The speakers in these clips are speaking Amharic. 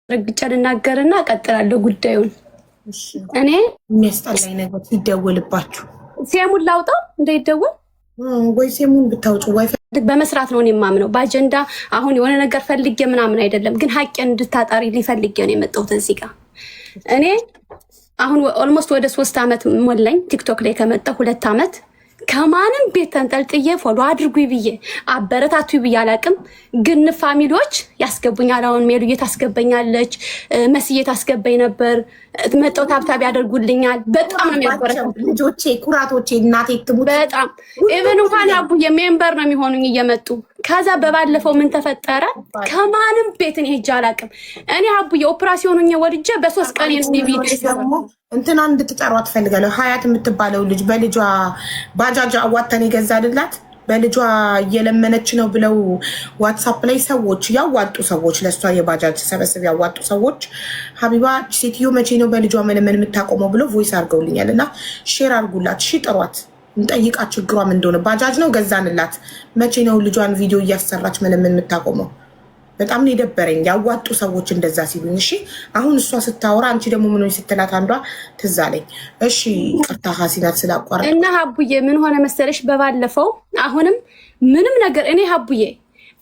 ረግጬ ልናገርና እቀጥላለሁ ጉዳዩን። እኔ የሚያስጠላኝ ነገር ሲደወልባችሁ ሴሙን ላውጣው እንዳይደወል ወይ ሴሙን ብታውጡ ወይ በመስራት ነው የማምነው። በአጀንዳ አሁን የሆነ ነገር ፈልጌ ምናምን አይደለም፣ ግን ሀቄን እንድታጣሪ ሊፈልጌ ነው የመጣሁት እዚህ ጋር። እኔ አሁን ኦልሞስት ወደ 3 ዓመት ሞላኝ ቲክቶክ ላይ ከመጣሁ 2 ዓመት ከማንም ቤት ተንጠልጥዬ ፎሎ አድርጉ ብዬ አበረታቱ ብዬ አላቅም። ግን ፋሚሊዎች ያስገቡኛል። አሁን ሜሉዬ ታስገበኛለች፣ መስዬ ታስገበኝ ነበር። መጠው ታብታብ ያደርጉልኛል። በጣም ነው የሚያበረታቱ ልጆቼ፣ ኩራቶቼ፣ እናቴ ትሙት በጣም ኢቭን እንኳን አቡዬ ሜምበር ነው የሚሆኑኝ እየመጡ። ከዛ በባለፈው ምን ተፈጠረ? ከማንም ቤት እኔ ሄጄ አላቅም። እኔ አቡዬ ኦፕራሲዮን ሆኜ ወልጄ በ3 ቀን ቪዲዮ እንትና እንድትጠሯት ትፈልጋለሁ። ሀያት የምትባለው ልጅ በልጇ ባጃጅ አዋተን ይገዛልላት በልጇ እየለመነች ነው ብለው ዋትሳፕ ላይ ሰዎች ያዋጡ ሰዎች ለሷ የባጃጅ ሰበስብ ያዋጡ ሰዎች ሀቢባ ሴትዮ መቼ ነው በልጇ መለመን የምታቆመው ብለው ቮይስ አድርገውልኛል። እና ሼር አድርጉላት፣ እሺ ጥሯት፣ እንጠይቃ ችግሯም እንደሆነ። ባጃጅ ነው ገዛንላት፣ መቼ ነው ልጇን ቪዲዮ እያሰራች መለመን የምታቆመው? በጣም ነው የደበረኝ ያዋጡ ሰዎች እንደዛ ሲሉኝ። እሺ አሁን እሷ ስታወራ አንቺ ደግሞ ምን ሆነ ስትላት አንዷ ትዝ አለኝ። እሺ ቅርታ ሀሲናት ስላቋረጥ እና ሀቡዬ ምን ሆነ መሰለሽ፣ በባለፈው አሁንም ምንም ነገር እኔ ሀቡዬ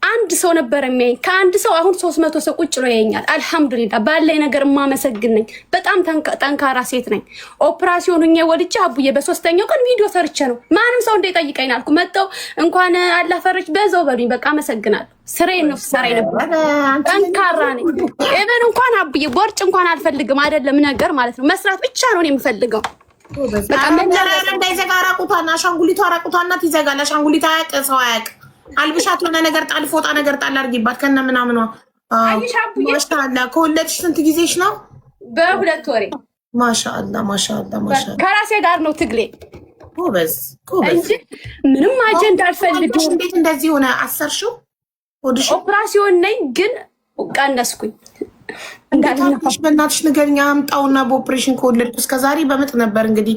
አንድ ሰው ነበር የሚያኝ ከአንድ ሰው አሁን 300 ሰው ቁጭ ብሎ ያየኛል። አልሐምዱሊላህ ባለኝ ነገር የማመሰግን ነኝ። በጣም ጠንካራ ሴት ነኝ። ኦፕራሲዮን ሆኜ ወልጄ አቡዬ በ3ኛው ቀን ቪዲዮ ሰርቼ ነው ማንም ሰው እንዳይጠይቀኝ አልኩ። መጣው እንኳን አላህ ፈረጅ በዛው በሉኝ። በቃ አመሰግናለሁ። ስራዬን ነው ሰራዬ ነበር። ጠንካራ ነኝ። ኢቨን እንኳን አቡዬ ቦርጭ እንኳን አልፈልግም አይደለም ነገር ማለት ነው መስራት ብቻ ነው የምፈልገው። በቃ መንደራ እንዳይዘጋ ራቁቷና አሻንጉሊቷ ራቁቷና ትይዘጋል። አሻንጉሊቷ አያቅ ሰው አያቅ አልብሻት የሆነ ነገር ጣል ፎጣ ነገር ጣል አድርጊባት ከነ ምናምኗ። ማሻአላ ከወለድሽ ስንት ጊዜሽ ነው? በ2 ወሬ። ማሻአላ ማሻአላ ማሻአላ። ከራሴ ጋር ነው ትግሌ። ጎበዝ እንጂ ምንም አጀንዳ አልፈልግም። እንዴት እንደዚህ ሆነ? አሰርሽው? ኦፕራሲዮን ነኝ ግን ቀነስኩኝ። እንዳልሽ በእናትሽ ንገሪኝ። አምጣውና በኦፕሬሽን ከወለድኩ እስከዛሬ በምጥ ነበር። እንግዲህ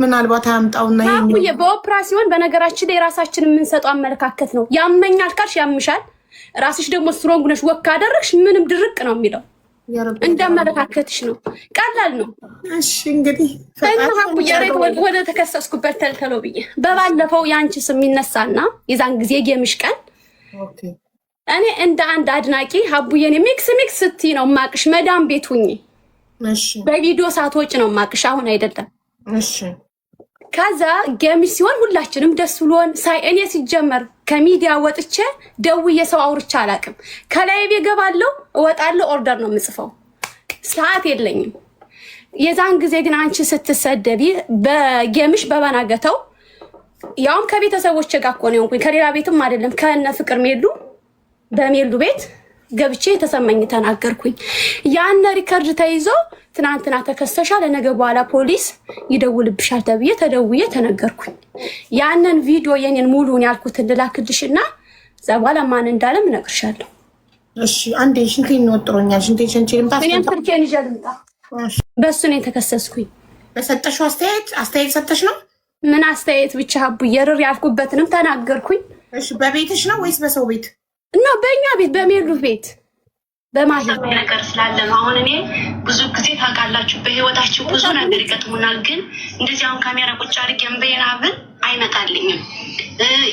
ምናልባት አምጣውና ይሄ በኦፕራሲዮን በነገራችን ላይ ራሳችን የምንሰጠው አመለካከት ነው። ያመኛል ካልሽ ያምሻል። ራስሽ ደግሞ ስትሮንግ ነሽ ወክ ካደረግሽ ምንም ድርቅ ነው የሚለው። እንዳመለካከትሽ ነው። ቀላል ነው። እሺ እንግዲህ ወደ ተከሰስኩበት ተልተሎ ብዬ በባለፈው ያንቺ ስም ይነሳና የዛን ጊዜ ጌምሽ ቀን እኔ እንደ አንድ አድናቂ ሀቡዬን ሚክስ ስትይ ነው ማቅሽ። መዳም ቤት ሁኚ በቪዲዮ ሳትወጪ ነው ማቅሽ። አሁን አይደለም። እሺ ከዛ ጌምሽ ሲሆን ሁላችንም ደስ ብሎን ሳይ እኔ ሲጀመር ከሚዲያ ወጥቼ ደውዬ ሰው አውርቼ አላቅም። ከላይ እገባለሁ እወጣለሁ፣ ኦርደር ነው የምጽፈው። ሰዓት የለኝም። የዛን ጊዜ ግን አንቺ ስትሰደቢ በጌምሽ በባናገተው ያውም ከቤተሰቦቼ ጋር እኮ ነው የሆንኩኝ። ከሌላ ቤትም አይደለም ከነ ፍቅር ሜሉ በሜሉ ቤት ገብቼ የተሰማኝ ተናገርኩኝ። ያን ሪከርድ ተይዞ ትናንትና ተከሰሻል፣ ለነገ በኋላ ፖሊስ ይደውልብሻል ተብዬ ተደውዬ ተነገርኩኝ። ያንን ቪዲዮ የኔን ሙሉን ያልኩትን ልላክልሽና እዛ በኋላ ማን እንዳለም እነግርሻለሁ። እሺ አንዴ ሽንቴን ወጥሮኛል። ሽንቴን እኔም ስልኬን ይዤ ልምጣ። በሱ ነው የተከሰስኩኝ። በሰጠሽው አስተያየት ሰጠሽ ነው? ምን አስተያየት ብቻ አቡዬ ርር ያልኩበትንም ተናገርኩኝ። እሺ በቤትሽ ነው ወይስ በሰው ቤት? እና በእኛ ቤት በሜሉ ቤት በማለት ነገር ስላለ ነው። አሁን እኔ ብዙ ጊዜ ታውቃላችሁ በህይወታችን ብዙ ነገር ይገጥሙናል። ግን እንደዚህ አሁን ካሜራ ቁጭ አድርጌ እምበይናብን አይመጣልኝም።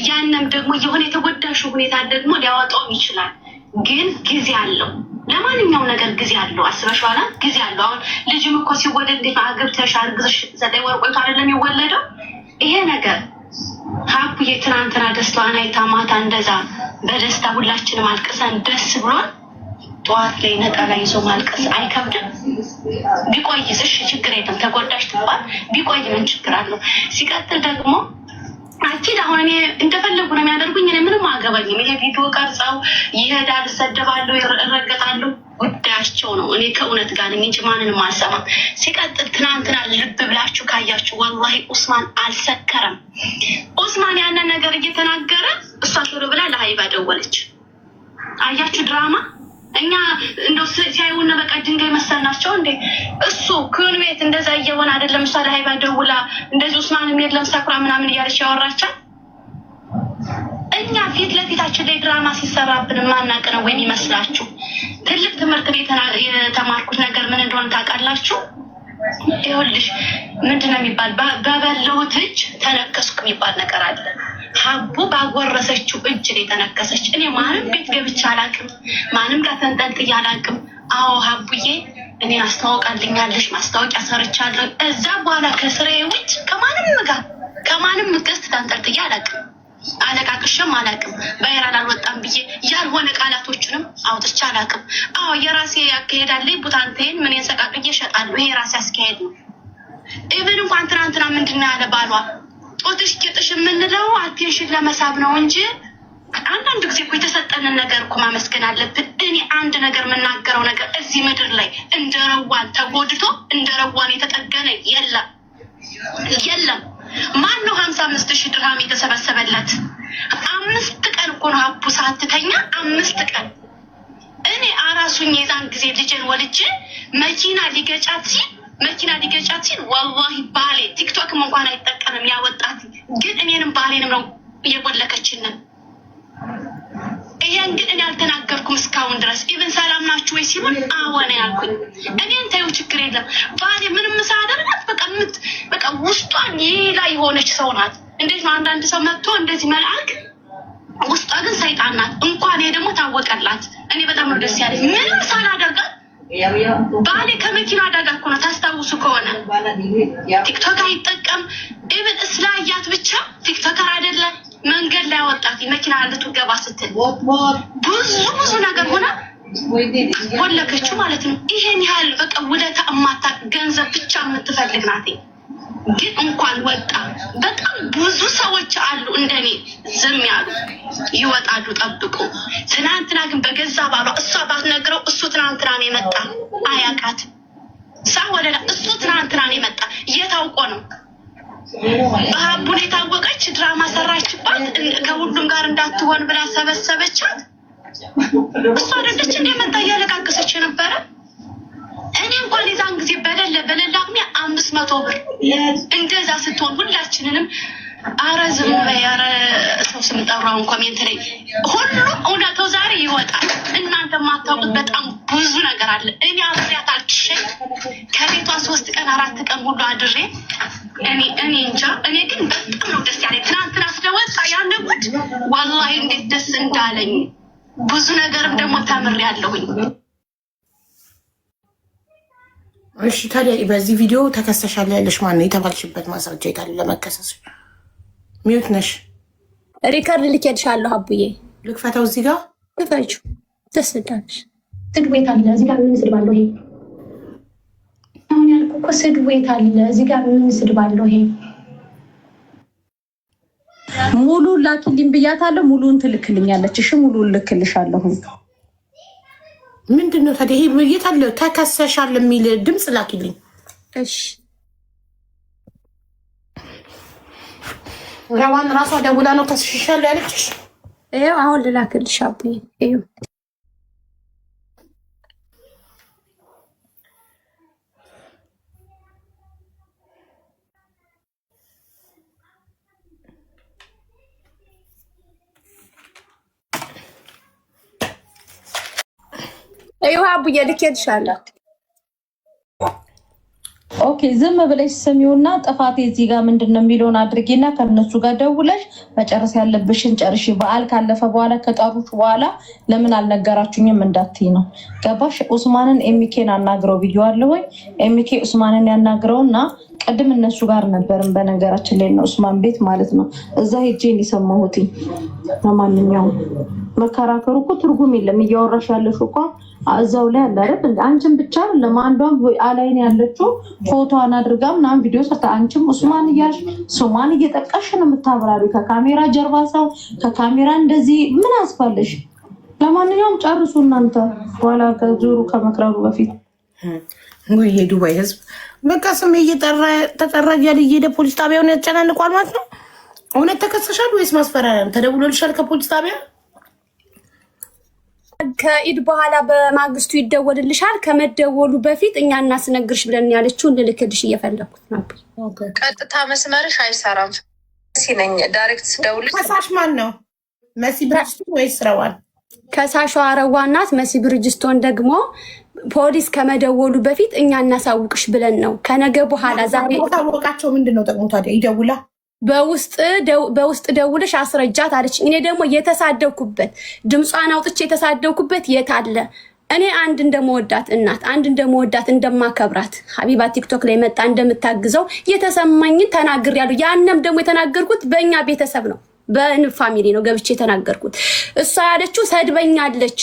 ያንም ደግሞ የሆነ የተጎዳሽው ሁኔታ ደግሞ ሊያወጣውም ይችላል። ግን ጊዜ አለው። ለማንኛውም ነገር ጊዜ አለው። አስበሽዋላ? ጊዜ አለው። አሁን ልጅም እኮ ሲወለድ እንዴት አገብተሽ አርግዘሽ 9 ወር ቆይቶ አይደለም የሚወለደው። ይሄ ነገር ሀቡዬ ትናንትና ደስታዋን አይታ ማታ እንደዛ በደስታ ሁላችንም አልቅሰን ደስ ብሎን ጠዋት ላይ ነጠላ ይዞ ማልቀስ አይከብድም? ቢቆይስ እሺ ችግር የለም። ተጎዳሽ ትባል ቢቆይ ምን ችግር አለው? ሲቀጥል ደግሞ አኪድ አሁን እኔ እንደፈለጉ ነው የሚያደርጉኝ። እኔ ምንም አገባኝም። ይሄ ቪዲዮ ቀርጸው ይሄዳል፣ እሰደባለሁ፣ ይረገጣሉ፣ ጉዳያቸው ነው። እኔ ከእውነት ጋር ነኝ እንጂ ማንንም አልሰማም። ሲቀጥል ትናንትና ልብ ብላችሁ ካያችሁ ወላሂ ኡስማን አልሰከረም። ኡስማን ያንን ነገር እየተናገረ እሷ ቶሎ ብላ ለሀይባ ደወለች። አያችሁ ድራማ። እኛ እንደው ሲያዩና በቃ ድንጋይ መሰልናቸው እንዴ? እሱ ኩን ቤት እንደዛ እየሆነ አይደለም። እሷ ለሀይባ ደውላ እንደዚህ ኡስማንም የለም ሰክራ ምናምን እያለች ያወራቻል። እኛ ፊት ለፊታችን ላይ ድራማ ሲሰራብን ማናቅ ነው ወይ የሚመስላችሁ? ትልቅ ትምህርት ቤት የተማርኩት ነገር ምን እንደሆነ ታውቃላችሁ? ይኸውልሽ ምንድነው የሚባል በበላሁት እጅ ተነከስኩ የሚባል ነገር አለ። ሀቡ ባጎረሰችው እጅ ነው የተነከሰች። እኔ ማንም ቤት ገብቼ አላውቅም፣ ማንም ጋር ተንጠልጥዬ አላውቅም። አዎ ሀቡዬ እኔን አስተዋውቃልኛለሽ፣ ማስታወቂያ ሰርቻለሁ። እዛ በኋላ ከስራዬ ውጭ ከማንም ገዝት ተንጠልጥዬ አላውቅም፣ አለቃቅሽም አላውቅም። ቫይራል አልወጣም ብዬ ያልሆነ ቃላቶችንም አውጥቼ አላውቅም። አዎ የራሴ ያካሄዳለኝ ቡታንቴን ምን የሰቃቅዬ እሸጣለሁ። ይሄ የራሴ አስካሄድ ነው። ኢቨን እንኳን ትናንትና ምንድን ነው ያለ ባሏ ጦትሽ ጌጥሽ የምንለው አቴንሽን ለመሳብ ነው እንጂ አንዳንድ ጊዜ እኮ የተሰጠንን ነገር እኮ ማመስገን አለብን። እኔ አንድ ነገር የምናገረው ነገር እዚህ ምድር ላይ እንደ ረዋን ተጎድቶ እንደ ረዋን የተጠገነ የለም። ማን ነው 55,000 ድርሃም የተሰበሰበለት? 5 ቀን እኮ ነው ሀቡ ሳትተኛ 5 ቀን። እኔ አራሱኝ የዛን ጊዜ ልጄን ወልጄ መኪና ሊገጫት ሲል ወላሂ ባሌ ቲክቶክም እንኳን አይጠቀምም ያወጣት፣ ግን እኔንም ባሌንም ነው እየቦለከችንን። ይሄን ግን እኔ አልተናገርኩም እስካሁን ድረስ። ኢቨን ሰላም ናችሁ ወይ ሲሉን አወነ ያልኩኝ። እኔን ታዩ ችግር የለም ባሌ ምንም ሳደርጋት በቃ ውስጧ ሌላ የሆነች ሰው ናት። እንዴት ነው አንዳንድ ሰው መጥቶ እንደዚህ መልአክ፣ ውስጧ ግን ሰይጣን ናት። እንኳን ይሄ ደግሞ ታወቀላት። እኔ በጣም ነው ደስ ያለኝ ምንም ሳላደርጋት። ባሌ ከመኪና አደጋ እኮ ነው ታስታውሱ ከሆነ ቲክቶክ አይጠቀም። ኢቨን እስላያት ብቻ ቲክቶከር አይደለም መንገድ ላይ አወጣት መኪና ልትገባ ስትል ብዙ ነገር ሆነ ወለከችው ማለት ነው። ይሄን ያህል በቃ ውለታ እማታ ገንዘብ ብቻ የምትፈልግ ናት። ግን እንኳን ወጣ በጣም ብዙ ሰዎች አሉ እንደኔ ዝም ያሉ ይወጣሉ ጠብቁ። ትናንትና ግን በገዛ ባሏ እሷ ባትነግረው እሱ ትናንትና ነው የመጣ አያቃት ሳወለላ እሱ ትናንትና ነው የመጣ እየታውቆ ነው በሀቡን የታወቀች ድራማ ሰራችባት። ከሁሉም ጋር እንዳትሆን ብላ ሰበሰበቻት። እሷ አይደለች እንደመጣ እያለቃቀሰች የነበረ። እኔ እንኳን የዛን ጊዜ በሌለ አቅሜ 500 ብር እንደዛ ስትሆን ሁላችንንም አረ ዝም በይ፣ አረ ሰው ስም ጠራውን ኮሜንት ላይ ሁሉም እውነታው ዛሬ ይወጣል። እናንተ የማታውቁት በጣም ብዙ ነገር አለ። እኔ አብሬያት አልቅሼ ከቤቷ 3 ቀን 4 ቀን ሁሉ አድሬ እኔ እንጃ። እኔ ግን በጣም ነው ደስ ያለኝ ትናንትና ስለወጣ ያን ጉድ ዋላሂ እንዴት ደስ እንዳለኝ። ብዙ ነገርም ደግሞ ተምሬያለሁኝ። እሺ ታዲያ በዚህ ቪዲዮ ተከሰሻል ያለሽ ማነው? የተባልሽበት ማስረጃ የታለ ለመከሰስ? ሚዩት ነሽ። ሪከርድ ልኬልሻለሁ አቡዬ። ልክፈተው እዚህ ጋር ልፈጩ ደስ እንዳለሽ። ስድብ ቤት አለ እዚህ ጋር ምን ስድብ አለው? ይሄ አሁን ያልኩ እኮ ስድብ ቤት አለ እዚህ ጋር ምን ስድብ አለው? ይሄ ሙሉ ላኪልኝ ብያታለሁ። ሙሉን ትልክልኛለች። እሺ ሙሉን ልክልሻለሁ። ምንድን ነው ታዲያ ይሄ የት አለ? ተከሰሻል የሚል ድምፅ ላኪልኝ። እሺ ረዋን ራሷ ደውላ ነው ከስሻል ያለችሽ? ይኸው አሁን ልላክልሽ አቡዬ። ይኸው አቡዬ ልኬልሻለሁ። ኦኬ ዝም ብለሽ ስሚውና ጥፋቴ እዚህ ጋር ምንድነው የሚለውን አድርጊና ከነሱ ጋር ደውለሽ መጨረስ ያለብሽን ጨርሺ። በዓል ካለፈ በኋላ ከጠሩሽ በኋላ ለምን አልነገራችሁኝም እንዳትይ ነው። ገባሽ? ኡስማንን ኤሚኬን አናግረው ብየዋለሁ። ኤሚኬ ኡስማንን ያናግረውና ቅድም እነሱ ጋር ነበርን። በነገራችን ላይ ነው ኡስማን ቤት ማለት ነው። እዛ ሄጄ እንዲሰማሁት። ለማንኛውም መከራከሩ እኮ ትርጉም የለም። እያወራሽ ያለሽ እኮ እዛው ላይ አለ አይደል? አንቺም ብቻ ለማንዷም አላይን ያለችው ፎቶዋን አድርጋ ምናምን ቪዲዮ ሰርታ አንቺም ኡስማን እያልሽ ሱማን እየጠቀሽ ነው የምታብራሪ። ከካሜራ ጀርባ ሰው ከካሜራ እንደዚህ ምን አስፈልሽ? ለማንኛውም ጨርሱ እናንተ በኋላ ከዙሩ ከመክረሩ በፊት። ወይ የዱባይ ህዝብ በቃ ስም ተጠራ እያለ እየሄደ ፖሊስ ጣቢያውን ያጨናንቋል ማለት ነው። እውነት ተከሰሻል ወይስ ማስፈራሪያ ተደውሎልሻል ከፖሊስ ጣቢያ? ከኢድ በኋላ በማግስቱ ይደወልልሻል። ከመደወሉ በፊት እኛ እናስነግርሽ ብለን ያለችው እንልክልሽ እየፈለኩት ነበር። ቀጥታ መስመርሽ አይሰራም። መሲ ነኝ። ዳይሬክት ስደውልሽ ከሳሽ ማን ነው? መሲ ብራሽ ወይስ ረዋን? ከሳሿ አረዋ ናት። መሲ ብርጅስቶን ደግሞ ፖሊስ ከመደወሉ በፊት እኛ እናሳውቅሽ ብለን ነው። ከነገ በኋላ ዛሬ ታወቃቸው ምንድነው ጥቅሙ ታዲያ? ይደውላ በውስጥ ደውለሽ አስረጃት አለች። እኔ ደግሞ የተሳደብኩበት ድምጿን አውጥቼ የተሳደብኩበት የት አለ? እኔ አንድ እንደመወዳት እናት አንድ እንደመወዳት እንደማከብራት ሀቢባ ቲክቶክ ላይ መጣ እንደምታግዘው የተሰማኝን ተናግሬያለሁ። ያንም ደግሞ የተናገርኩት በእኛ ቤተሰብ ነው፣ በእንብ ፋሚሊ ነው ገብቼ የተናገርኩት። እሷ ያለችው ሰድበኛለች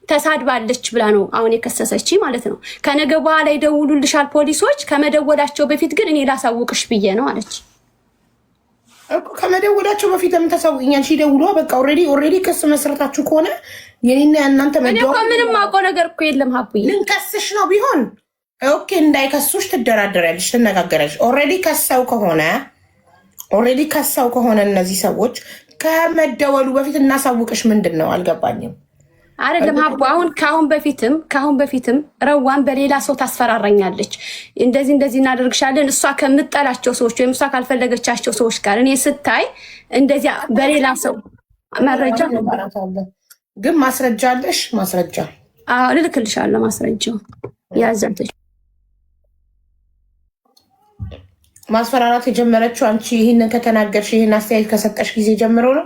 ተሳድባለች ብላ ነው አሁን የከሰሰች ማለት ነው። ከነገ በኋላ ይደውሉልሻል ፖሊሶች፣ ከመደወላቸው በፊት ግን እኔ ላሳውቅሽ ብዬ ነው አለች። ከመደወላቸው በፊት ለምን ታሳውቂኛል? ሲደውሉ በቃ ኦልሬዲ ክስ መስረታችሁ ከሆነ የኔና እናንተ ምንም አውቀው ነገር እኮ የለም። ሀቡዬ ልንከስሽ ነው ቢሆን ኦኬ፣ እንዳይከሱሽ ትደራደሪያለሽ፣ ትነጋገሪያለሽ። ኦልሬዲ ከሰው ከሆነ እነዚህ ሰዎች ከመደወሉ በፊት እናሳውቅሽ ምንድን ነው አልገባኝም። አይደለም ሀቡ፣ አሁን በፊትም ረዋን በሌላ ሰው ታስፈራራኛለች። እንደዚህ እናደርግሻለን እሷ ከምጠላቸው ሰዎች ወይም እሷ ካልፈለገቻቸው ሰዎች ጋር እኔ ስታይ እንደዚያ በሌላ ሰው መረጃ ግን ማስረጃ አለሽ? ማስረጃ ልልክልሻለሁ። ማስረጃው ያዘብሽ ማስፈራራት የጀመረችው አንቺ ይህንን ከተናገርሽ ይህን አስተያየት ከሰጠሽ ጊዜ ጀምሮ ነው?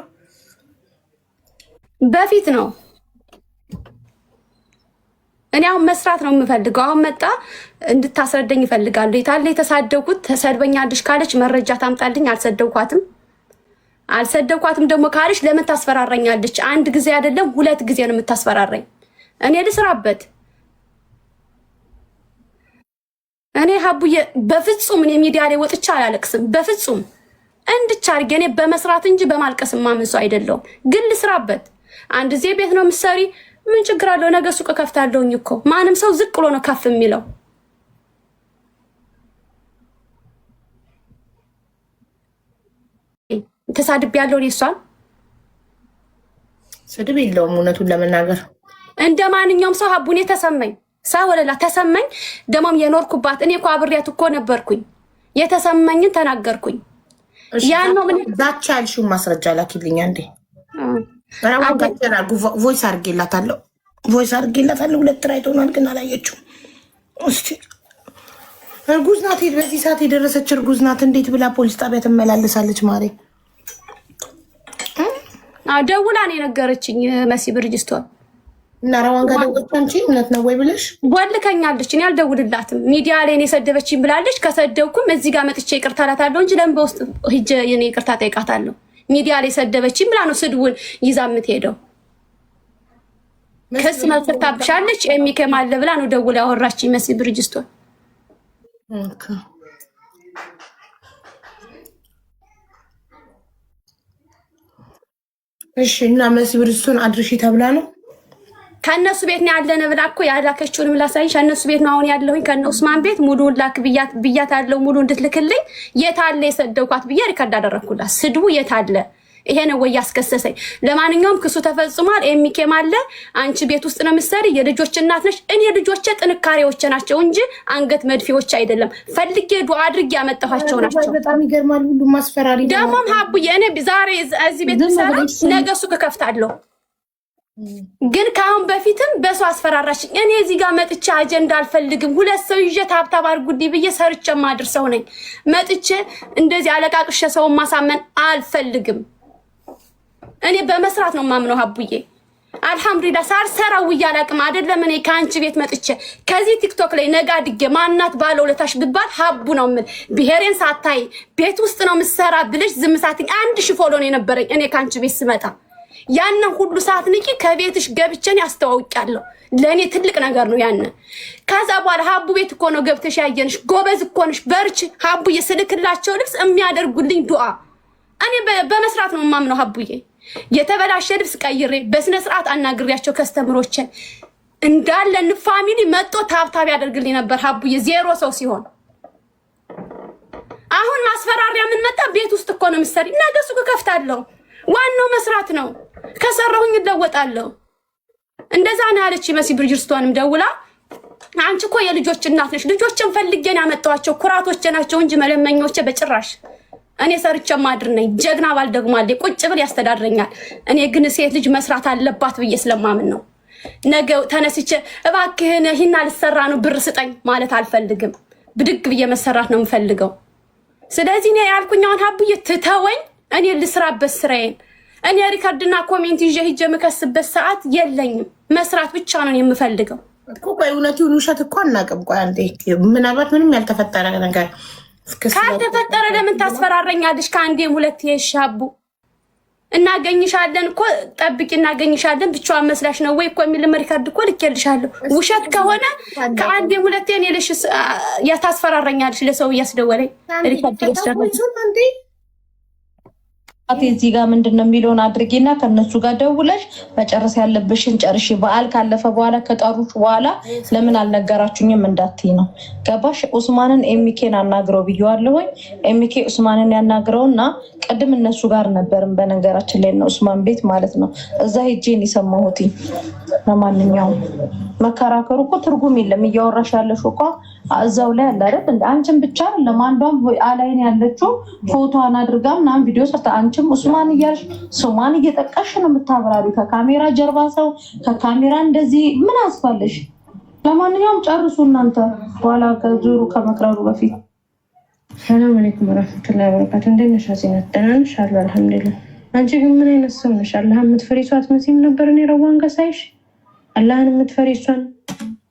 በፊት ነው። እኔ አሁን መስራት ነው የምፈልገው። አሁን መጣ እንድታስረደኝ ይፈልጋሉ። የታለ የተሳደብኩት? ተሰድበኛለሽ ካለች መረጃ ታምጣልኝ። አልሰደብኳትም ደግሞ ካለች ለምን ታስፈራረኛለች? አንድ ጊዜ አይደለም 2 ጊዜ ነው የምታስፈራረኝ። እኔ ልስራበት። እኔ ሀቡዬ በፍጹም እኔ ሚዲያ ላይ ወጥቼ አላለቅስም። በፍጹም እንድቻ አድርጌ እኔ በመስራት እንጂ በማልቀስ ማምን ሰው አይደለሁም። ግን ልስራበት። አንድ ጊዜ ቤት ነው የምትሰሪ፣ ምን ችግር አለው? ነገ ሱቅ ከፍታለሁኝ እኮ። ማንም ሰው ዝቅ ብሎ ነው ከፍ የሚለው። ተሳድብ ያለው እሷን ስድብ የለውም እውነቱን ለመናገር እንደ ማንኛውም ሰው ሀቡኔ ተሰማኝ ሳወለላ ተሰማኝ። ደሞም የኖርኩባት እኔ እኮ አብሬያት እኮ ነበርኩኝ። የተሰማኝን ተናገርኩኝ። ያን ነው ምን ዛቻ ያልሽው ማስረጃ ላኪልኝ አንዴ። ቮይስ አድርጌላታለሁ 2 ራይት ሆኗል ግን አላየችውም። እስቲ እርጉዝ ናት፣ በዚህ ሰዓት የደረሰች እርጉዝ ናት። እንዴት ብላ ፖሊስ ጣቢያ ትመላለሳለች? ማሬ ደውላ ነው የነገረችኝ መሲ ብርጅስቶን እና ረዋን ጋር ደወልኩ። አንቺ እውነት ነው ወይ ብለሽ ወልከኛለች። እኔ አልደውልላትም። ሚዲያ ላይ ነው የሰደበችኝ ብላለች። ከሰደብኩም እዚህ ጋር መጥቼ ይቅርታ እላታለሁ እንጂ ለምን በውስጥ ሂጅ የኔ ይቅርታ ጠይቃታለሁ? ሚዲያ ላይ ሰደበችኝ ብላ ነው ስድቡን ይዛ የምትሄደው። ክስ መስርታብሻለች ኤሚኬም አለ ብላ ነው ደውላ ያወራችኝ መሲ ብርጅስቶን። እሺ እና መሲ ብርጅስቶን አድርሺ ተብላ ነው ከነሱ ቤት ነው ያለነ ብላ እኮ ያላከችውንም ላሳይሽ። ከነሱ ቤት ነው አሁን ያለሁኝ። ከነ ኡስማን ቤት ሙሉውን ላክ ብያት አለው ሙሉ እንድትልክልኝ። የታለ የሰደውኳት ብዬ ሪከርድ አደረኩላት። ስድቡ የታለ? ይሄ ነው ወይ ያስከሰሰኝ? ለማንኛውም ክሱ ተፈጽሟል። ኤሚኬም አለ። አንቺ ቤት ውስጥ ነው የምትሰሪ፣ የልጆች እናት ነሽ። እኔ ልጆቼ ጥንካሬዎች ናቸው እንጂ አንገት መድፊዎች አይደለም። ፈልጌ ዱአ አድርጌ ያመጣኋቸው ናቸው። በጣም ይገርማል። ሁሉ ማስፈራሪ ደግሞም ሀቡዬ እኔ ዛሬ እዚህ ቤት ሰራ ነገ ሱቅ ከፍታለሁ። ግን ከአሁን በፊትም በሰው አስፈራራሽኝ። እኔ እዚህ ጋር መጥቼ አጀንዳ አልፈልግም። 2 ሰው ይዤ ታብታብ አድርጉልኝ ብዬ ሰርቼ ማድር ሰው ነኝ። መጥቼ እንደዚህ አለቃቅሼ ሰውን ማሳመን አልፈልግም። እኔ በመስራት ነው ማምነው ሀቡዬ። አልሐምዱሊላህ ሳልሰራው እያላቅም አይደለም። እኔ ከአንቺ ቤት መጥቼ ከዚህ ቲክቶክ ላይ ነጋ ድጌ ማናት ባለውለታሽ ብባል ሀቡ ነው የምል። ብሔሬን ሳታይ ቤት ውስጥ ነው የምትሰራ ብለሽ ዝም ሳትኝ 1000 ፎሎ ነው የነበረኝ እኔ ከአንቺ ቤት ስመጣ። ያንን ሁሉ ሰዓት ንቂ ከቤትሽ ገብቼን ያስተዋውቃለሁ። ለእኔ ትልቅ ነገር ነው ያንን። ከዛ በኋላ ሀቡ ቤት እኮ ነው ገብተሽ ያየንሽ። ጎበዝ እኮ ነሽ፣ በርቺ ሀቡዬ። ስልክላቸው ልብስ የሚያደርጉልኝ ዱአ እኔ በመስራት ነው የማምነው ሀቡዬ። የተበላሸ ልብስ ቀይሬ በስነ ስርዓት አናግሪያቸው ከስተምሮችን እንዳለ ፋሚሊ መጥቶ ታብታብ ያደርግልኝ ነበር ሀቡዬ። 0 ሰው ሲሆን አሁን ማስፈራሪያ ምን መጣ? ቤት ውስጥ እኮ ነው የምትሰሪ። ነገ ሱቅ ከፍታለሁ። ዋናው መስራት ነው። ከሰራሁኝ እለወጣለሁ። እንደዛ ነው ያለች መሲ ብርጅስቶንም ደውላ አንቺ እኮ የልጆች እናት ነሽ። ልጆችን ፈልጌን ያመጣኋቸው ኩራቶች ናቸው እንጂ መለመኞች በጭራሽ እኔ ሰርቼ ማድር ነኝ። ጀግና ባል ደግሞ አለ ቁጭ ብል ያስተዳድረኛል። እኔ ግን ሴት ልጅ መስራት አለባት ብዬ ስለማምን ነው። ነገ ተነስቼ እባክህን ይህን ልሰራ ነው ብር ስጠኝ ማለት አልፈልግም። ብድግ ብዬ መሰራት ነው የምፈልገው። ስለዚህ እኔ ያልኩኝ አሁን ሀቡዬ ትተወኝ፣ እኔ ልስራበት ስራዬን። እኔ ሪካርድና ኮሜንት ይዤ ሂጄ የምከስበት ሰዓት የለኝም። መስራት ብቻ ነው የምፈልገው እኮ። ቆይ እውነቱን ውሸት እኮ አናውቅም። ቆይ አንዴ ምናልባት ምንም ያልተፈጠረ ነገር ካልተፈጠረ ለምን ታስፈራረኛለሽ? ከአንዴም ሁለት የሻቡ እናገኝሻለን እኮ ጠብቂ፣ እናገኝሻለን ብቻዋን መስላሽ ነው ወይ እኮ የሚል ሪካርድ እኮ ልኬልሻለሁ። ውሸት ከሆነ ከአንዴም ሁለቴ እኔ ልሽ ያታስፈራረኛለሽ። ለሰው እያስደወለኝ ሪካርድ ያስደረገ እዚህ ጋር ምንድን ነው የሚለውን አድርጌና ከነሱ ጋር ደውለሽ መጨረስ ያለብሽን ጨርሺ። በዓል ካለፈ በኋላ ከጠሩሽ በኋላ ለምን አልነገራችሁኝም እንዳትይ ነው። ገባሽ? ኡስማንን ኤሚኬን አናግረው ብየዋለሁኝ። ኤሚኬ ኡስማንን ያናግረውና ቅድም እነሱ ጋር ነበርም በነገራችን ላይ ነው ኡስማን ቤት ማለት ነው። እዛ ሄጄን የሰማሁት። ለማንኛውም መከራከሩ እኮ ትርጉም የለም። እያወራሽ ያለሽ እኮ እዛው ላይ አለ አይደል? እንደ አንቺም ብቻ ለማንዷም አላይን ያለችው ፎቶዋን አድርጋ ምናምን ቪዲዮ ሰርታ አንቺም ኡስማን እያልሽ ሱማን እየጠቀሽ ነው የምታብራሪ። ከካሜራ ጀርባ ሰው ከካሜራ እንደዚህ ምን አስፋለሽ? ለማንኛውም ጨርሱ እናንተ በኋላ ከዙሩ ከመክረሩ በፊት። ሰላም አለይኩም ወራህመቱላሂ ወበረካቱ። እንዴት ነሽ አሲናት? ደህና ነሽ? አለሁ አልሐምዱሊላህ። አንቺ ግን ምን አይነት ሰው ነሽ? አላህን የምትፈሪ ሰው አትመስይም ነበር። እኔ ረዋን ከሳይሽ አላህን የምትፈሪ እሷን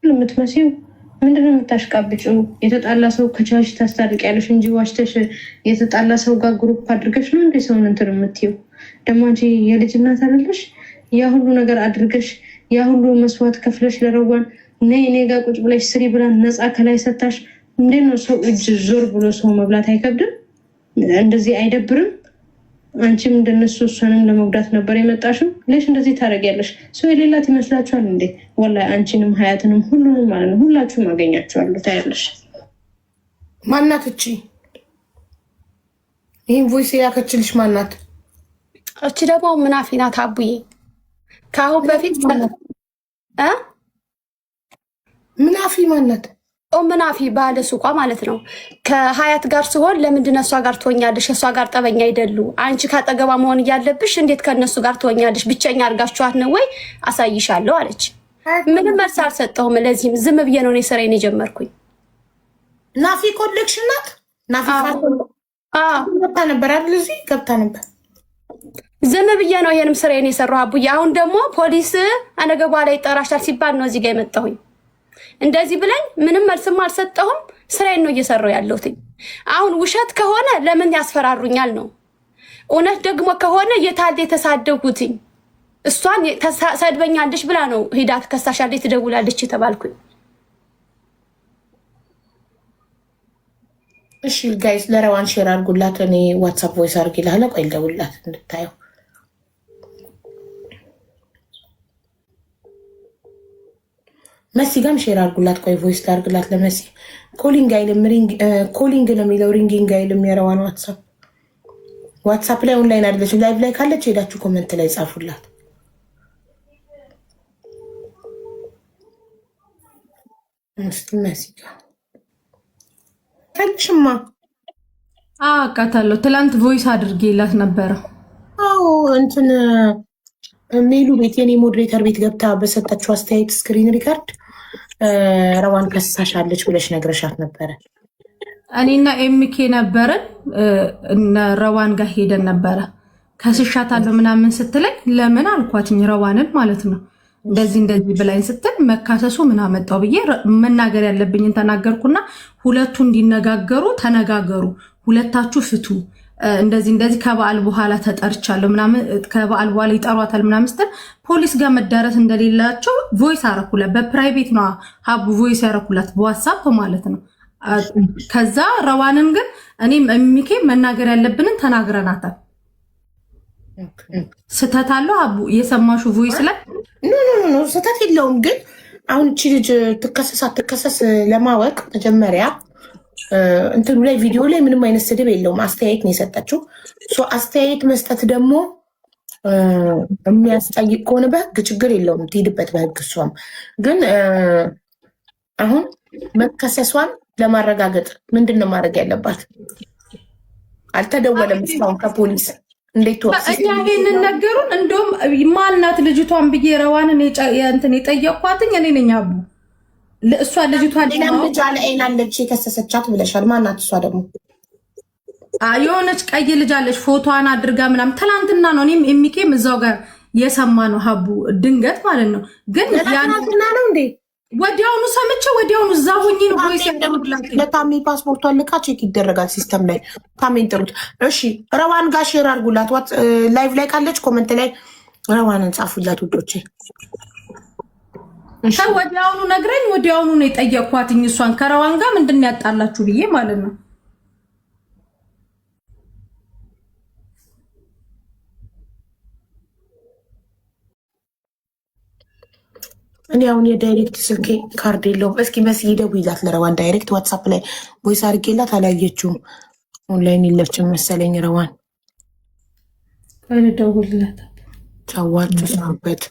የምትመስይው ምንድነው የምታሽቃብጪው? የተጣላ ሰው ከቻሽ ታስታርቂያለሽ እንጂ ዋሽተሽ የተጣላ ሰው ጋር ግሩፕ አድርገሽ ነው እንዴ ሰውን እንትን የምትይው? ደግሞ አንቺ የልጅ እናት አይደለሽ? ያ ሁሉ ነገር አድርገሽ ያ ሁሉ መስዋዕት ከፍለሽ ለረዋን ነይ እኔ ጋር ቁጭ ብለሽ ስሪ ብላን ነፃ ከላይ ሰታሽ እንዴት ነው ሰው እጅ ዞር ብሎ ሰው መብላት አይከብድም? እንደዚህ አይደብርም? አንቺም እንደነሱ እሷንም ለመጉዳት ነበር የመጣሽው። ለሽ እንደዚህ ታደርጊያለሽ? ሰው የሌላት ይመስላችኋል እንዴ? ወላሂ አንቺንም ሀያትንም ሁሉንም ማለት ነው ሁላችሁም አገኛችኋለሁ። ታያለሽ። ማናት እቺ? ይህን ቮይስ ያከችልሽ ማናት? እቺ ደግሞ ምናፊ ናት አቡዬ። ከአሁን በፊት ምናፊ ማናት? ምናፊ ባለ ሱቋ ማለት ነው። ከሀያት ጋር ሲሆን ለምንድን ነው እሷ ጋር ትሆኛለሽ? እሷ ጋር ጠበኛ አይደሉ? አንቺ ካጠገባ መሆን እያለብሽ እንዴት ከነሱ ጋር ትሆኛለሽ? ብቸኛ አድርጋችኋት ነው ወይ? አሳይሻለሁ አለች። ምንም መልስ አልሰጠሁም። ለዚህም ዝም ብዬ ነው እኔ ስራዬን የጀመርኩኝ። ናፊ ኮሌክሽን ናት። ናፊ ገብታ ነበር አይደል? እዚህ ገብታ ነበር። ዝም ብዬ ነው ይሄንም ስራዬን የሰራሁ አቡዬ። አሁን ደግሞ ፖሊስ አነገ በኋላ ይጠራሻል ሲባል ነው እዚህ ጋር የመጣሁኝ። እንደዚህ ብለኝ ምንም መልስም አልሰጠሁም። ስራዬን ነው እየሰራሁ ያለሁት። አሁን ውሸት ከሆነ ለምን ያስፈራሩኛል ነው። እውነት ደግሞ ከሆነ የታለ የተሳደብኩትኝ? እሷን ሰድበኛለች ብላ ነው ሂዳ ትከሳሻለች፣ ትደውላለች የተባልኩኝ። እሺ ጋይስ ለረዋን ሼር አድርጉላት። እኔ ዋትሳፕ ቮይስ አድርጊልሃለሁ። ቆይ ልደውልላት እንድታየው። መሲ ጋም ሼር አድርጉላት። ቆይ ቮይስ ላድርግላት ለመሲ። ኮሊንግ አይልም ኮሊንግ ነው የሚለው ሪንጊንግ አይልም። የረዋን ዋትሳፕ ላይ ኦንላይን አይደለችም። ላይቭ ላይ ካለች ሄዳችሁ ኮመንት ላይ ጻፉላት። እስቲ መሲ ጋር ታልሽማ አቃታለሁ። ትላንት ቮይስ አድርጌላት ነበረ። አዎ እንትን ሜሉ ቤት የኔ ሞዴሬተር ቤት ገብታ በሰጠችው አስተያየት ስክሪን ሪከርድ ረዋን ከሳሻለች ብለሽ ነግረሻት ነበረ። እኔና ኤምኬ ነበርን እነ ረዋን ጋር ሄደን ነበረ። ከስሻታለሁ ምናምን ስትለኝ ለምን አልኳትኝ፣ ረዋንን ማለት ነው። እንደዚህ ብላኝ ስትል መካሰሱ ምን አመጣው ብዬ መናገር ያለብኝን ተናገርኩና ሁለቱ እንዲነጋገሩ ተነጋገሩ፣ ሁለታችሁ ፍቱ፣ እንደዚህ ከበዓል በኋላ ተጠርቻለሁ ምናምን፣ ከበዓል በኋላ ይጠሯታል ምናምን ስትል ፖሊስ ጋር መዳረስ እንደሌላቸው ቮይስ አረኩላት። በፕራይቬት ነው ሀቡ ቮይስ ያረኩላት በዋትሳፕ ማለት ነው። ከዛ ረዋንን ግን እኔም ሚኬ መናገር ያለብንን ተናግረናታል። ስተት አለው አቡ የሰማሹ ቮይስ ላይ ኖ ስተት የለውም። ግን አሁን እቺ ልጅ ትከሰስ አትከሰስ ለማወቅ መጀመሪያ እንትኑ ላይ ቪዲዮ ላይ ምንም አይነት ስድብ የለውም። አስተያየት ነው የሰጠችው። አስተያየት መስጠት ደግሞ የሚያስጠይቅ ከሆነ በህግ ችግር የለውም፣ ትሄድበት በህግ። እሷም ግን አሁን መከሰሷን ለማረጋገጥ ምንድን ነው ማድረግ ያለባት? አልተደወለም እስካሁን ከፖሊስ። እንዴት ተወሰነ? ይሄንን ነገሩን እንደውም ማናት ልጅቷን ብዬ ረዋንን እንትን የጠየቅኳትኝ እኔ ነኝ አቡ። እሷ ልጅቷን ልጅ አለ ኤላን ልጅ የከሰሰቻት ብለሻል። ማናት እሷ ደግሞ? የሆነች ቀይ ልጅ አለች ፎቶዋን አድርጋ ምናምን ትናንትና ነው እኔም የሚኬም እዛው ጋር የሰማ ነው ሀቡ ድንገት ማለት ነው። ግን ትናንትና ነው እንዴ? ወዲያውኑ ሰምቼ ወዲያውኑ እዛ ሆኜ ነው ቮይስ ያደረጉላችሁ። ለታሚ ፓስፖርቷን ልካ ቼክ ይደረጋል ሲስተም ላይ። ታሜን ጥሩት። እሺ ረዋን ጋር ሼር አድርጉላት። ላይቭ ላይ ካለች ኮመንት ላይ ረዋንን ጻፉላት ውዶቼ። ወዲያውኑ ነግረኝ ወዲያውኑ ነው የጠየቅኳትኝ እሷን ከረዋን ጋር ምንድን ያጣላችሁ ብዬ ማለት ነው። እኔ አሁን የዳይሬክት ስልኬ ካርድ የለውም። እስኪ መስዬ ደውይላት ለረዋን ዳይሬክት ዋትሳፕ ላይ ቮይስ አድርጌላት አላየችውም። ኦንላይን የለችም መሰለኝ ረዋን። ደውልላት ቻዋችሁ ሰበት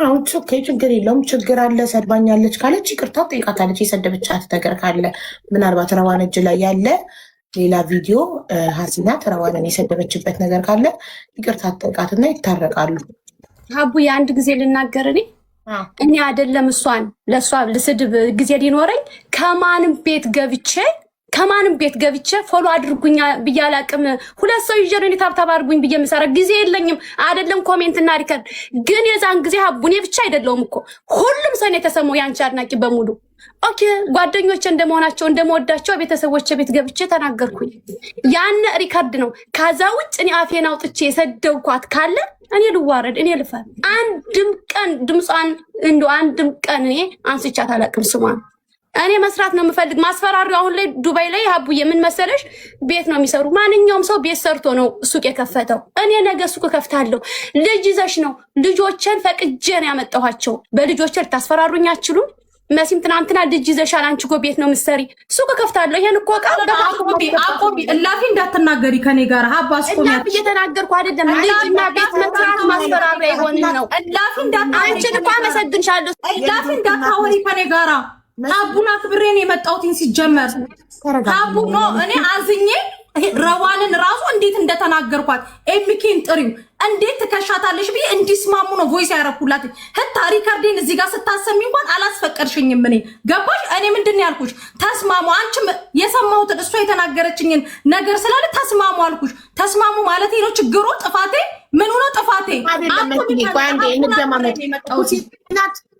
አሁን ኦኬ፣ ችግር የለውም። ችግር አለ ሰድባኛለች ካለች ይቅርታ ጠይቃታለች። የሰደበቻት ነገር ካለ ምናልባት ረዋን እጅ ላይ ያለ ሌላ ቪዲዮ ሀሲናት ረዋንን የሰደበችበት ነገር ካለ ይቅርታ ጠይቃትና ይታረቃሉ። ሀቡ የአንድ ጊዜ ልናገር እኔ አይደለም እሷን ለእሷ ልስድብ ጊዜ ሊኖረኝ ከማንም ቤት ገብቼ ፎሎ አድርጉኛ ብዬ አላቅም። ሁለት ሰው ይዤ ነው ታብታብ አድርጉኝ ብዬ የምሰራ ጊዜ የለኝም። አይደለም ኮሜንት እና ሪከርድ ግን የዛን ጊዜ ሀቡኔ ብቻ አይደለውም እኮ ሁሉም ሰው የተሰማው ያንቺ አድናቂ በሙሉ ኦኬ፣ ጓደኞቼ እንደመሆናቸው እንደመወዳቸው ቤተሰቦቼ ቤት ገብቼ ተናገርኩኝ። ያን ሪከርድ ነው። ከዛ ውጭ እኔ አፌን አውጥቼ የሰደብኳት ካለ እኔ ልዋረድ፣ እኔ ልፈር። አንድም ቀን ድምጿን አንድም ቀን እኔ አንስቻት አላውቅም ስሟን። እኔ መስራት ነው የምፈልግ። ማስፈራሪው አሁን ላይ ዱባይ ላይ ሀቡዬ ምን መሰለሽ ቤት ነው የሚሰሩ። ማንኛውም ሰው ቤት ሰርቶ ነው ሱቅ የከፈተው። እኔ ነገ ሱቅ ከፍታለሁ። ልጅ ይዘሽ ነው። ልጆቼን ፈቅጄ ነው ያመጣኋቸው። በልጆቼ ልታስፈራሩኝ አትችሉም። መሲም ትናንትና ልጅ ይዘሻል አንቺ እኮ ቤት ነው የምትሰሪ። ሱቅ ከፍታለሁ። ይሄን እኮ አቆሚ እላፊ እንዳትናገሪ ከኔ ጋር ሀባ አስቆሚ። እላፊ እየተናገርኩ አይደለም። ልጅና ቤት መስራት ማስፈራሪያ ይሆን ነው። እላፊ አንቺን እኮ አመሰግንሻለሁ። እላፊ እንዳታወሪ ከኔ ጋር ሀቡን አክብሬን የመጣሁትን ሲጀመር ሀቡ ነው። እኔ አዝኜ ረዋንን ራሱ እንዴት እንደተናገርኳት ኤሚኬን ጥሪው እንዴት ትከሻታለሽ ብዬ እንዲስማሙ ነው ቮይስ ያረኩላት። ህታ ሪካርዲን እዚህ ጋር ስታሰሚ እንኳን አላስፈቀድሽኝም። እኔ ገባሽ? እኔ ምንድን ነው ያልኩሽ? ተስማሙ። አንቺም የሰማሁትን እሷ የተናገረችኝን ነገር ስላለ ተስማሙ አልኩሽ። ተስማሙ ማለት ነው ችግሩ። ጥፋቴ ምን ሆነ? ጥፋቴ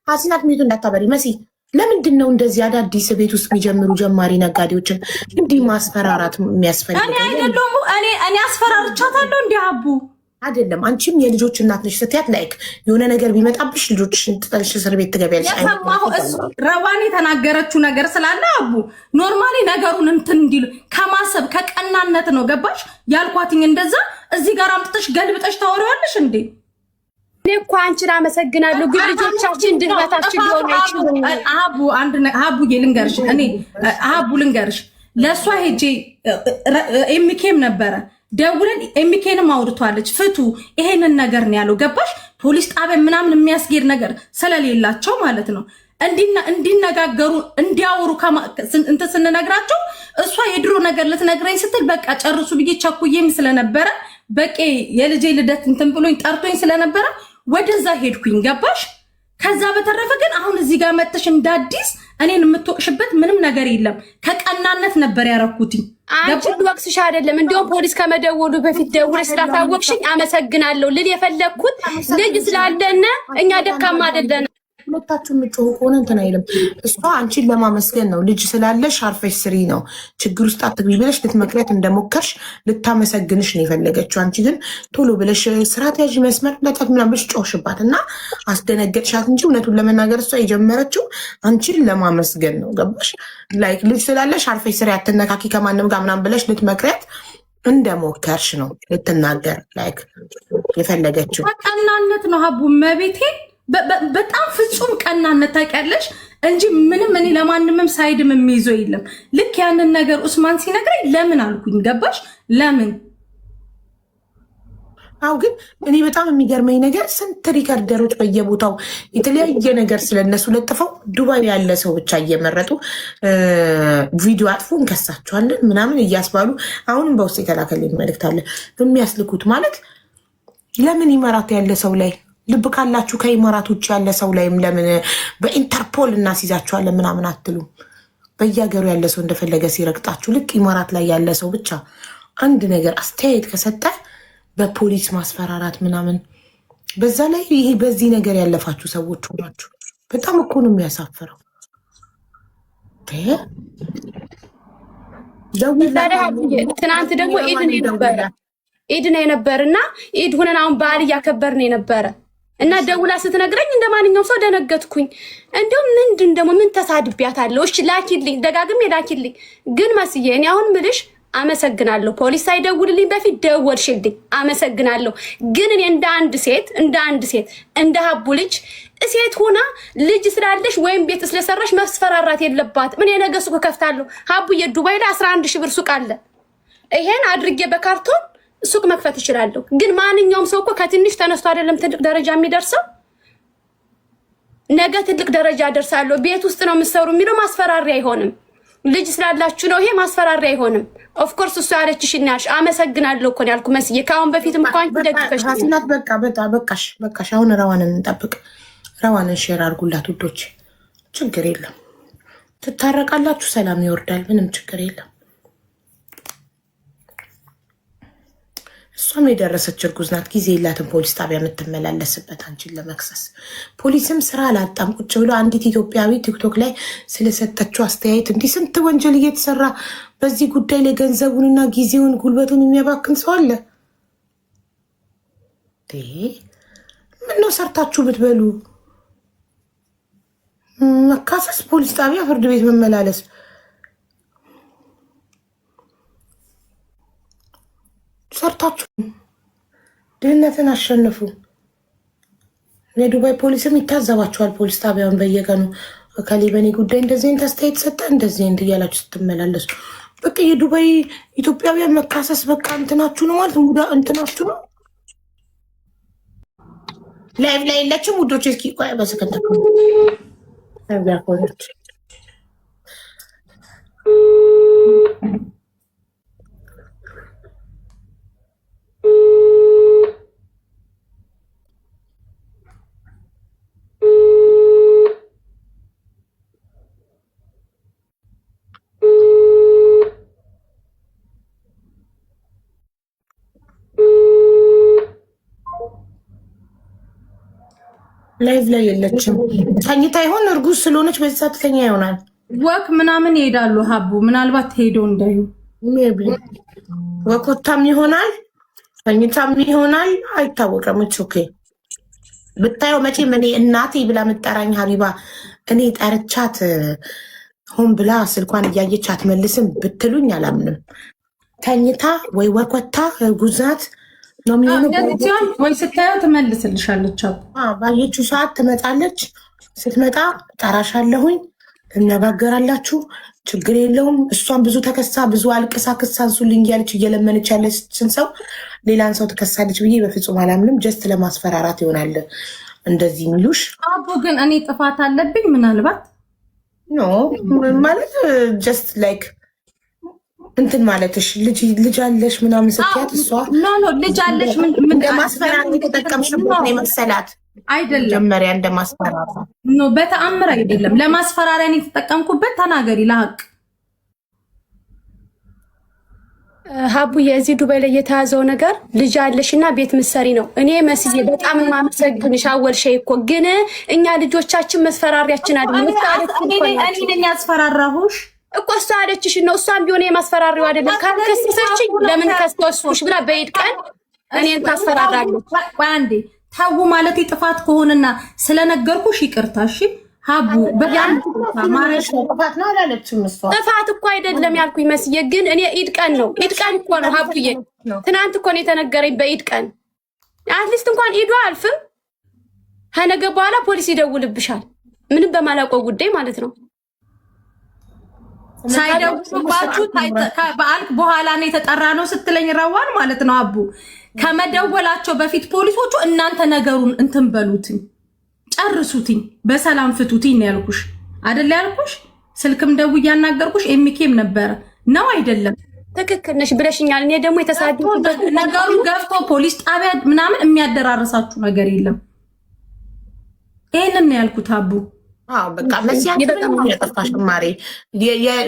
ሀሲናት ሚቱ እንዳታበሪ መሲ። ለምንድን ነው እንደዚህ አዳዲስ ቤት ውስጥ የሚጀምሩ ጀማሪ ነጋዴዎችን እንዲህ ማስፈራራት የሚያስፈልገው? እኔ አይደለም እኔ አስፈራርቻታለሁ እንዲ ሀቡ አይደለም። አንቺም የልጆች እናት ነሽ ስትያት ላይክ የሆነ ነገር ቢመጣብሽ ልጆችሽን ጥጠልሽ እስር ቤት ትገቢያለሽ። ረዋን የተናገረችው ነገር ስላለ አቡ ኖርማሊ ነገሩን እንትን እንዲሉ ከማሰብ ከቀናነት ነው ገባሽ ያልኳትኝ። እንደዛ እዚህ ጋር አምጥተሽ ገልብጠሽ ታወሪዋለሽ እንዴ? እኔ እኮ አንቺን አመሰግናለሁ፣ ግን ልጆቻችን ድርበታችን ሊሆኑ አይችሉም። ሀቡዬ ልንገርሽ፣ እኔ ሀቡ ልንገርሽ፣ ለእሷ ሄጄ ኤሚኬም ነበረ ደውለን ኤሚኬንም አውርቷለች። ፍቱ ይሄንን ነገር ነው ያለው ገባሽ? ፖሊስ ጣቢያ ምናምን የሚያስጌድ ነገር ስለሌላቸው ማለት ነው እንዲነጋገሩ እንዲያወሩ እንትን ስንነግራቸው እሷ የድሮ ነገር ልትነግረኝ ስትል በቃ ጨርሱ ብዬ ቸኩዬም ስለነበረ በቄ የልጄ ልደት እንትን ብሎኝ ጠርቶኝ ስለነበረ ወደዛ ሄድኩኝ ገባሽ? ከዛ በተረፈ ግን አሁን እዚህ ጋር መጥተሽ እንዳዲስ እኔን የምትወቅሽበት ምንም ነገር የለም። ከቀናነት ነበር ያረኩትኝ። አንቺ ወቅስሽ አይደለም። እንዲያውም ፖሊስ ከመደወሉ በፊት ደውለሽ ስላታወቅሽኝ አመሰግናለሁ ልል የፈለግኩት ልጅ ስላለና እኛ ደካማ አይደለን። ሁለታችሁ የምትጮሁ ከሆነ እንትን አይልም። እሷ አንቺን ለማመስገን ነው። ልጅ ስላለሽ አርፈሽ ስሪ ነው፣ ችግር ውስጥ አትግቢ ብለሽ ልትመክሪያት እንደሞከርሽ ልታመሰግንሽ ነው የፈለገችው። አንቺ ግን ቶሎ ብለሽ ስርዓት ያዥ መስመር ለታት ምናምን ብለሽ ጮሽባት እና አስደነገጥሻት እንጂ እውነቱን ለመናገር እሷ የጀመረችው አንቺን ለማመስገን ነው። ገባሽ? ላይክ ልጅ ስላለሽ አርፈሽ ስሪ አትነካኪ ከማንም ጋር ምናምን ብለሽ ልትመክሪያት እንደሞከርሽ ነው ልትናገር ላይክ የፈለገችው። ቀናነት ነው ሀቡ መቤቴ በጣም ፍጹም ቀናነት ታውቂያለሽ እንጂ ምንም እኔ ለማንምም ሳይድም የሚይዘው የለም። ልክ ያንን ነገር ኡስማን ሲነግረኝ ለምን አልኩኝ ገባሽ? ለምን አው ግን እኔ በጣም የሚገርመኝ ነገር ስንት ሪከርደሮች በየቦታው የተለያየ ነገር ስለነሱ ለጥፈው ዱባይ ያለ ሰው ብቻ እየመረጡ ቪዲዮ አጥፉ እንከሳቸዋለን ምናምን እያስባሉ አሁንም በውስጥ የተላከልኝ መልእክት አለ። የሚያስልኩት ማለት ለምን ኢማራት ያለ ሰው ላይ ልብ ካላችሁ ከኢማራት ውጭ ያለ ሰው ላይም ለምን በኢንተርፖል እናስይዛቸዋለን ምናምን አትሉ? በየሀገሩ ያለ ሰው እንደፈለገ ሲረግጣችሁ ልክ ኢማራት ላይ ያለ ሰው ብቻ አንድ ነገር አስተያየት ከሰጠ በፖሊስ ማስፈራራት ምናምን። በዛ ላይ ይሄ በዚህ ነገር ያለፋችሁ ሰዎች ሆናችሁ በጣም እኮ ነው የሚያሳፍረው። ትናንት ደግሞ ኢድ ነው የነበርና ኢድ ሆነን አሁን በዓል እያከበርን የነበረ እና ደውላ ስትነግረኝ እንደ ማንኛውም ሰው ደነገጥኩኝ። እንደው ምንድን ደግሞ ምን ተሳድቢያታለሁ? እሺ ላኪልኝ፣ ደጋግሜ ላኪልኝ። ግን መስዬ እኔ አሁን ምልሽ አመሰግናለሁ። ፖሊስ ሳይደውልልኝ በፊት ደወልሽልኝ፣ አመሰግናለሁ። ግን እኔ እንደ አንድ ሴት እንደ ሀቡ ልጅ ሴት ሆና ልጅ ስላለሽ ወይም ቤት ስለሰራሽ መስፈራራት የለባትም። እኔ ነገ ሱቅ ከፍታለሁ። ሀቡ የዱባይ ላይ 11 ሺህ ብር ሱቅ አለ። ይሄን አድርጌ በካርቶን ሱቅ መክፈት እችላለሁ። ግን ማንኛውም ሰው እኮ ከትንሽ ተነስቶ አይደለም ትልቅ ደረጃ የሚደርሰው። ነገ ትልቅ ደረጃ ደርሳለሁ ቤት ውስጥ ነው የምትሰሩ የሚለው ማስፈራሪያ አይሆንም። ልጅ ስላላችሁ ነው ይሄ ማስፈራሪያ አይሆንም። ኦፍ ኮርስ እሱ ያለችሽ እና ያልሽ አመሰግናለሁ እኮ ነው ያልኩ መስዬ። ካሁን በፊትም እንኳን ደግፈሽ ናት። በቃሽ። አሁን ረዋንን እንጠብቅ። ረዋንን ሼር አድርጉላት ውዶች፣ ችግር የለም። ትታረቃላችሁ፣ ሰላም ይወርዳል። ምንም ችግር የለም። እሷም የደረሰች እርጉዝ ናት። ጊዜ የላትም ፖሊስ ጣቢያ የምትመላለስበት አንቺን ለመክሰስ። ፖሊስም ስራ አላጣም። ቁጭ ብሎ አንዲት ኢትዮጵያዊ ቲክቶክ ላይ ስለሰጠችው አስተያየት እንዲህ ስንት ወንጀል እየተሰራ በዚህ ጉዳይ ላይ ገንዘቡንና ጊዜውን ጉልበቱን የሚያባክን ሰው አለ። ምነው ሰርታችሁ ብትበሉ። መካሰስ፣ ፖሊስ ጣቢያ፣ ፍርድ ቤት መመላለስ። ሰርታችሁ ድህነትን አሸንፉ። የዱባይ ፖሊስም ይታዘባችኋል። ፖሊስ ጣቢያውን በየቀኑ እከሌ በኔ ጉዳይ እንደዚህ አይነት አስተያየት ሰጠ እንደዚህ አይነት እያላችሁ ስትመላለሱ በቃ የዱባይ ኢትዮጵያውያን መካሰስ በቃ እንትናችሁ ነው ማለት ሙዳ እንትናችሁ ነው። ላይቭ ላይ የለችም ውዶች። እስኪ ቆይ በሰከንድ ያቆረች ላይቭ ላይ የለችም። ተኝታ ይሆን? እርጉዝ ስለሆነች በዚህ ሰዓት ተኛ ይሆናል። ወክ ምናምን ይሄዳሉ። ሀቡ ምናልባት ሄዶ እንዳዩ ወኮታም ይሆናል ተኝታም ይሆናል አይታወቅም። ኦኬ ብታየው መቼም እኔ እናቴ ብላ ምጠራኝ ሀቢባ እኔ ጠርቻት ሆን ብላ ስልኳን እያየች አትመልስም ብትሉኝ አላምንም። ተኝታ ወይ ወኮታ እርጉዝ ናት ነው የሚሆነው። ወይ ስታየው ትመልስልሻለች። ባየችው ሰዓት ትመጣለች። ስትመጣ ጠራሻለሁኝ፣ እነጋገራላችሁ፣ ችግር የለውም። እሷን ብዙ ተከሳ ብዙ አልቅሳ ክስ አንሱልኝ እያለች እየለመነች ያለችን ሰው ሌላን ሰው ትከሳለች ብዬ በፍጹም አላምንም። ጀስት ለማስፈራራት ይሆናል እንደዚህ የሚሉሽ። አቦ ግን እኔ ጥፋት አለብኝ ምናልባት ኖ ማለት ጀስት ላይክ እንትን ማለትሽ ልጅ አለሽ ምናምን ስትያት እሷ ልጅ አለሽ ለማስፈራራት የተጠቀምሽበት ነው የመሰላት አይደለም። መጀመሪያ እንደማስፈራራት ኖ በተአምር አይደለም። ለማስፈራሪያ ነው የተጠቀምኩበት። ተናገሪ ለሀቅ። ሀቡ የዚህ ዱባይ ላይ የተያዘው ነገር ልጅ አለሽና ቤት ምሰሪ ነው። እኔ መስዬ በጣም ማመሰግንሽ። አወልሽ እኮ ግን እኛ ልጆቻችን መስፈራሪያችን አይደለም። እኔ ነኝ ያስፈራራሁሽ እኮ እሷ አለችሽ ነው። እሷም ቢሆን የማስፈራሪው አይደለም። ካልከሰሰችኝ ለምን ከሰሱሽ ብላ በኢድ ቀን እኔን ታስፈራራለች። አንዴ ታው ማለት ጥፋት ከሆነና ስለነገርኩሽ ይቅርታ እሺ። ሀቡ በጣም ማረሽ ጥፋት ነው አላለችም እሷ። ጥፋት እኮ አይደለም ያልኩኝ መስዬ፣ ግን እኔ ኢድ ቀን ነው እኮ ነው ሀቡዬ። ትናንት እኮ ነው የተነገረኝ በኢድ ቀን። አትሊስት እንኳን ኢዱ አልፍም ከነገ በኋላ ፖሊስ ይደውልብሻል። ምንም በማላውቀው ጉዳይ ማለት ነው። ሳይደውሉባችሁ በዓል በኋላ ነው የተጠራ ነው ስትለኝ ረዋን ማለት ነው አቡ ከመደወላቸው በፊት ፖሊሶቹ እናንተ ነገሩን እንትን በሉትኝ ጨርሱትኝ በሰላም ፍቱትኝ ነው ያልኩሽ አይደል ያልኩሽ ስልክም ደው እያናገርኩሽ ኤሚኬም ነበረ ነው አይደለም ትክክል ነሽ ብለሽኛል እኔ ደግሞ የተሳደብኩበት ነገሩ ገፍቶ ፖሊስ ጣቢያ ምናምን የሚያደራርሳችሁ ነገር የለም ይሄንን ነው ያልኩት አቡ በቃ መስያት በጣም ያጠፋሽ ማሬ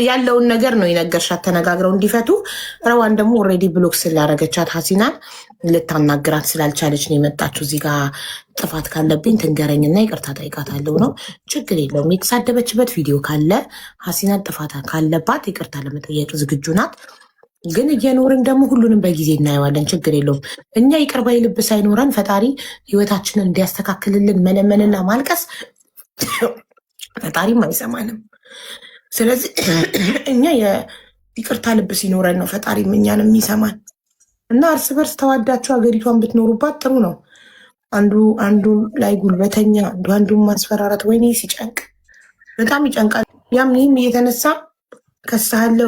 ያለውን ነገር ነው የነገርሻት ተነጋግረው እንዲፈቱ ረዋን ደግሞ ኦልሬዲ ብሎክ ስላደረገቻት ሐሲናን ልታናግራት ስላልቻለች ነው የመጣችው እዚህ ጋር ጥፋት ካለብኝ ትንገረኝና ይቅርታ ጠይቃታለሁ ነው ችግር የለውም የተሳደበችበት ቪዲዮ ካለ ሐሲናን ጥፋት ካለባት ይቅርታ ለመጠየቅ ዝግጁ ናት ግን እየኖርን ደግሞ ሁሉንም በጊዜ እናየዋለን ችግር የለውም እኛ ይቅር ባይ ልብ ሳይኖረን ፈጣሪ ህይወታችንን እንዲያስተካክልልን መለመንና ማልቀስ ፈጣሪም አይሰማንም ስለዚህ እኛ የይቅርታ ልብ ሲኖረን ነው ፈጣሪም እኛንም የሚሰማን እና እርስ በርስ ተዋዳችሁ ሀገሪቷን ብትኖሩባት ጥሩ ነው አንዱ ላይ ጉልበተኛ አንዱን ማስፈራራት ወይኔ ሲጨንቅ በጣም ይጨንቃል ያም ይህም እየተነሳ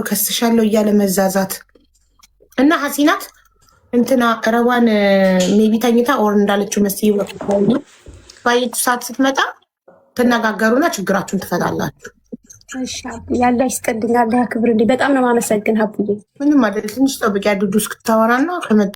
ከስሻለው እያለ መዛዛት እና ሐሲናት እንትና ረዋን ሜቢ ተኝታ ኦር እንዳለችው መስይ ባየች ሰዓት ስትመጣ ትነጋገሩና ችግራችሁን ትፈታላችሁ ያለ ይስጥልኝ ያለ ክብር በጣም ነው ማመሰግን ሀቡዬ ምንም አይደል ትንሽ ጠብቂያ ዱዱ እስክታወራና ከመጣ